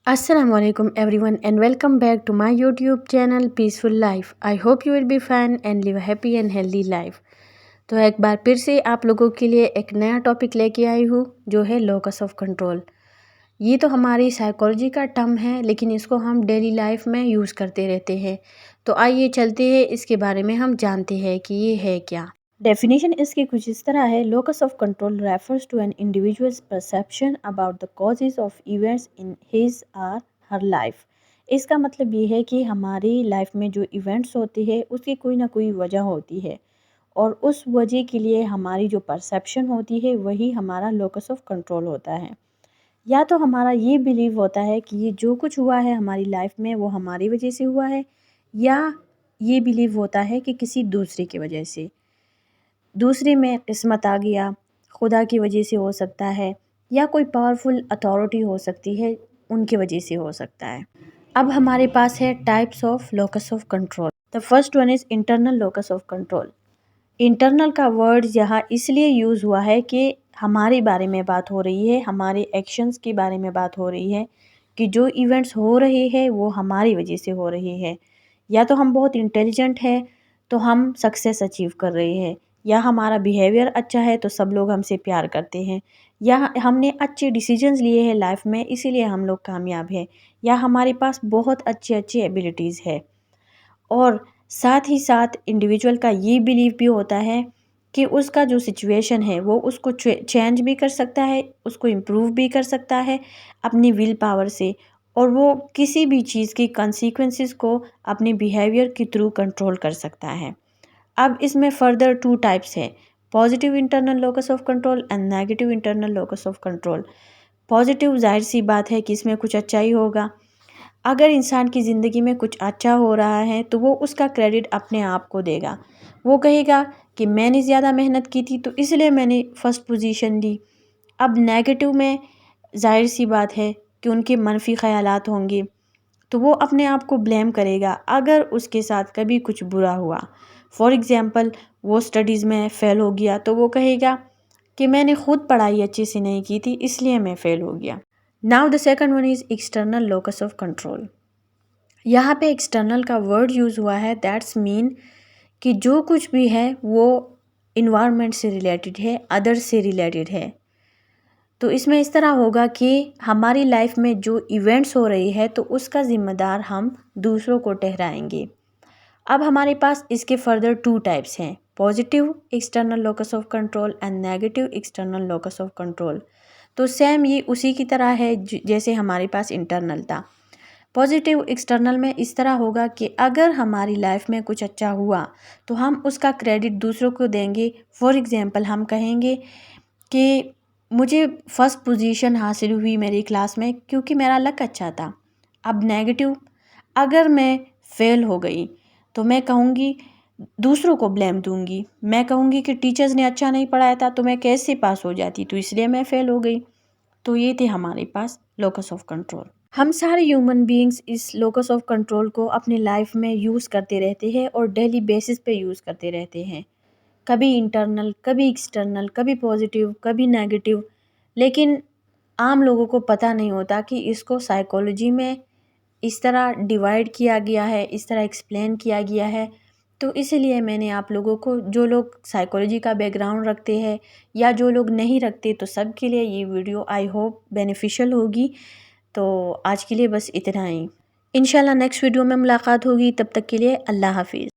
Assalamu alaikum everyone and welcome back to my YouTube channel Peaceful Life. I hope you will be fine and live a happy and healthy life. तो एक बार फिर से आप लोगों के लिए एक नया टॉपिक लेके आई हूँ जो है लोकस ऑफ कंट्रोल। ये तो हमारी साइकोलॉजी का टर्म है लेकिन इसको हम डेली लाइफ में यूज़ करते रहते हैं। तो आइए चलते हैं इसके बारे में हम जानते हैं कि ये है क्या। डेफिनेशन इसकी कुछ इस तरह है, locus of control refers to an individual's perception about the causes of events in his or her life. इसका मतलब ये है कि हमारी लाइफ में जो इवेंट्स होते हैं उसकी कोई ना कोई वजह होती है और उस वजह के लिए हमारी जो परसेप्शन होती है वही हमारा लोकस ऑफ कंट्रोल होता है। या तो हमारा ये बिलीव होता है कि ये जो कुछ हुआ है हमारी लाइफ में वो हमारी वजह से हुआ है, या ये बिलीव होता है कि किसी दूसरे की वजह से, दूसरे में किस्मत आ गया, खुदा की वजह से हो सकता है, या कोई पावरफुल अथॉरिटी हो सकती है उनकी वजह से हो सकता है। अब हमारे पास है types of locus of control. The first one is internal locus of control. Internal का वर्ड यहाँ इसलिए यूज़ हुआ है कि हमारे बारे में बात हो रही है, हमारे एक्शंस के बारे में बात हो रही है कि जो इवेंट्स हो रहे हैं वो हमारी वजह से हो रहे हैं। या तो हम बहुत इंटेलिजेंट हैं तो हम सक्सेस अचीव कर रहे हैं, या हमारा बिहेवियर अच्छा है तो सब लोग हमसे प्यार करते हैं, या हमने अच्छे डिसीजंस लिए हैं लाइफ में इसीलिए हम लोग कामयाब हैं, या हमारे पास बहुत अच्छी अच्छी एबिलिटीज़ है। और साथ ही साथ इंडिविजुअल का ये बिलीव भी होता है कि उसका जो सिचुएशन है वो उसको चेंज भी कर सकता है, उसको इम्प्रूव भी कर सकता है अपनी विल पावर से, और वो किसी भी चीज़ की कंसीक्वेंसेस को अपने बिहेवियर के थ्रू कंट्रोल कर सकता है। अब इसमें फर्दर 2 टाइप्स है, positive internal locus of control and negative internal locus of control. Positive जाहिर सी बात है कि इसमें कुछ अच्छा ही होगा। अगर इंसान की ज़िंदगी में कुछ अच्छा हो रहा है तो वो उसका क्रेडिट अपने आप को देगा, वो कहेगा कि मैंने ज़्यादा मेहनत की थी तो इसलिए मैंने फ़र्स्ट पोजीशन ली। अब नेगेटिव में जाहिर सी बात है कि उनके मनफी ख़यालात होंगे तो वो अपने आप को ब्लेम करेगा अगर उसके साथ कभी कुछ बुरा हुआ। फॉर एग्ज़ाम्पल वो स्टडीज़ में फ़ेल हो गया तो वो कहेगा कि मैंने ख़ुद पढ़ाई अच्छे से नहीं की थी इसलिए मैं फ़ेल हो गया। Now the second one is external locus of control. यहाँ पे एक्सटर्नल का वर्ड यूज़ हुआ है, दैट्स मीन कि जो कुछ भी है वो इन्वायरमेंट से रिलेटेड है, अदर से रिलेटेड है। तो इसमें इस तरह होगा कि हमारी लाइफ में जो इवेंट्स हो रही है तो उसका ज़िम्मेदार हम दूसरों को ठहराएंगे। अब हमारे पास इसके फर्दर 2 टाइप्स हैं, positive external locus of control and negative external locus of control. तो सेम ये उसी की तरह है जैसे हमारे पास इंटरनल था। पॉजिटिव एक्सटर्नल में इस तरह होगा कि अगर हमारी लाइफ में कुछ अच्छा हुआ तो हम उसका क्रेडिट दूसरों को देंगे। फॉर एग्ज़ाम्पल हम कहेंगे कि मुझे फ़र्स्ट पोजीशन हासिल हुई मेरी क्लास में क्योंकि मेरा लक अच्छा था। अब नेगेटिव, अगर मैं फ़ेल हो गई तो मैं कहूँगी, दूसरों को ब्लेम दूँगी, मैं कहूँगी कि टीचर्स ने अच्छा नहीं पढ़ाया था तो मैं कैसे पास हो जाती तो इसलिए मैं फ़ेल हो गई। तो ये थे हमारे पास लोकस ऑफ कंट्रोल। हम सारे ह्यूमन बीइंग्स इस लोकस ऑफ कंट्रोल को अपनी लाइफ में यूज़ करते रहते हैं और डेली बेसिस पे यूज़ करते रहते हैं, कभी इंटरनल, कभी एक्सटर्नल, कभी पॉजिटिव, कभी नेगेटिव। लेकिन आम लोगों को पता नहीं होता कि इसको साइकोलॉजी में इस तरह डिवाइड किया गया है, इस तरह एक्सप्लेन किया गया है। तो इसीलिए मैंने आप लोगों को, जो लोग साइकोलॉजी का बैकग्राउंड रखते हैं या जो लोग नहीं रखते, तो सब के लिए ये वीडियो आई होप बेनिफिशियल होगी। तो आज के लिए बस इतना ही। इंशाल्लाह नेक्स्ट वीडियो में मुलाकात होगी, तब तक के लिए अल्लाह हाफिज़।